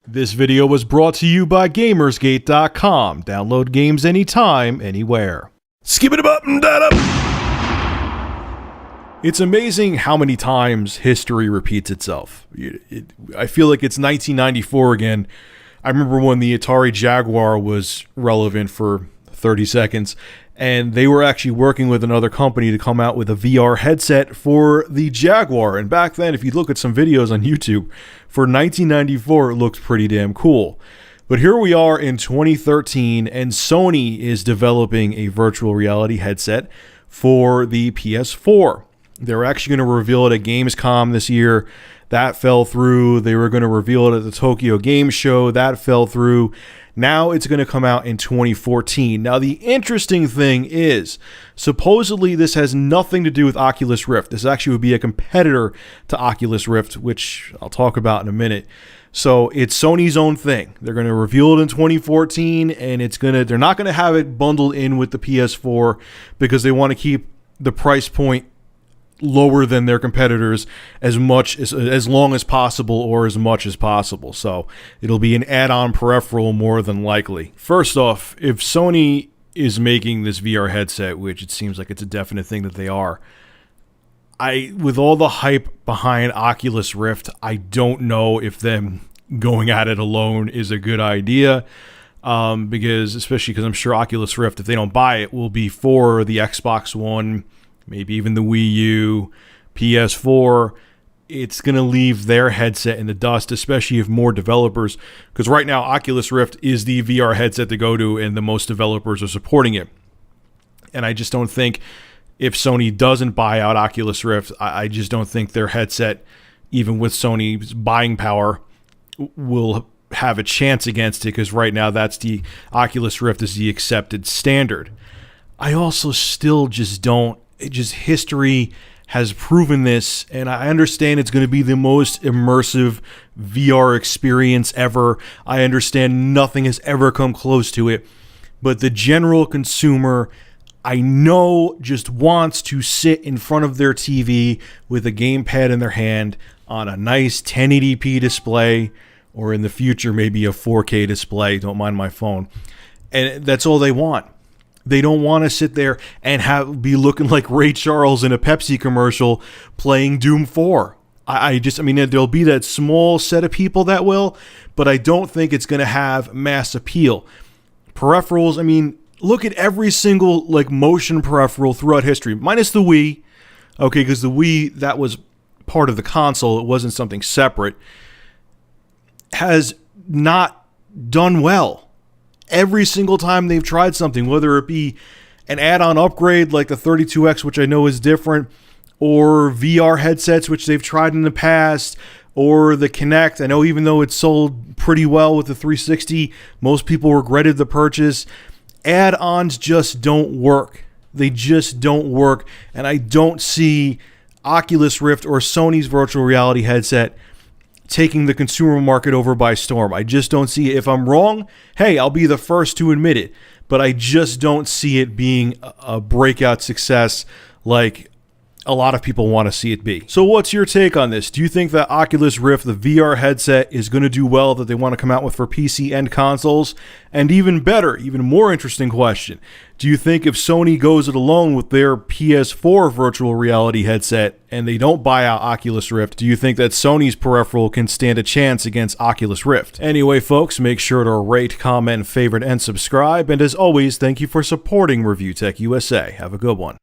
This video was brought to you by Gamersgate.com. Download games anytime, anywhere. Skip it up and that up. It's amazing how many times history repeats itself. I feel like it's 1994 again. I remember when the Atari Jaguar was relevant for 30 seconds, and they were actually working with another company to come out with a VR headset for the Jaguar. And back then, if you look at some videos on YouTube, for 1994, it looks pretty damn cool. But here we are in 2013, and Sony is developing a virtual reality headset for the PS4. They're actually going to reveal it at Gamescom this year. That fell through. They were going to reveal it at the Tokyo Game Show. That fell through. Now it's going to come out in 2014. Now, the interesting thing is, supposedly this has nothing to do with Oculus Rift. This actually would be a competitor to Oculus Rift, which I'll talk about in a minute. So it's Sony's own thing. They're going to reveal it in 2014, and they're not going to have it bundled in with the PS4 because they want to keep the price point lower than their competitors as long as possible, or as much as possible. So it'll be an add-on peripheral more than likely. First off, if Sony is making this VR headset, which it seems like it's a definite thing that they are, with all the hype behind Oculus Rift, I don't know if them going at it alone is a good idea. Especially because I'm sure Oculus Rift, if they don't buy it, will be for the Xbox One, maybe even the Wii U, PS4. It's going to leave their headset in the dust, especially if more developers, because right now Oculus Rift is the VR headset to go to, and the most developers are supporting it. And I just don't think, if Sony doesn't buy out Oculus Rift, I just don't think their headset, even with Sony's buying power, will have a chance against it, because right now Oculus Rift is the accepted standard. I also still just don't. History has proven this, and I understand it's going to be the most immersive VR experience ever. I understand nothing has ever come close to it, but the general consumer, I know, just wants to sit in front of their TV with a gamepad in their hand on a nice 1080p display, or in the future maybe a 4K display. Don't mind my phone. And that's all they want. They don't want to sit there and be looking like Ray Charles in a Pepsi commercial playing Doom 4. There'll be that small set of people that will, but I don't think it's going to have mass appeal. Peripherals, look at every single motion peripheral throughout history, minus the Wii. Okay, because the Wii, that was part of the console. It wasn't something separate. Has not done well. Every single time they've tried something, whether it be an add-on upgrade like the 32X, which I know is different, or VR headsets, which they've tried in the past, or the Kinect. I know even though it sold pretty well with the 360, most people regretted the purchase. Add-ons just don't work. They just don't work, and I don't see Oculus Rift or Sony's virtual reality headset taking the consumer market over by storm. I just don't see it. If I'm wrong, hey, I'll be the first to admit it. But I just don't see it being a breakout success like a lot of people want to see it be. So what's your take on this? Do you think that Oculus Rift, the VR headset, is going to do well, that they want to come out with for PC and consoles? And even better, even more interesting question, do you think if Sony goes it alone with their PS4 virtual reality headset and they don't buy out Oculus Rift, do you think that Sony's peripheral can stand a chance against Oculus Rift? Anyway, folks, make sure to rate, comment, favorite, and subscribe. And as always, thank you for supporting Review Tech USA. Have a good one.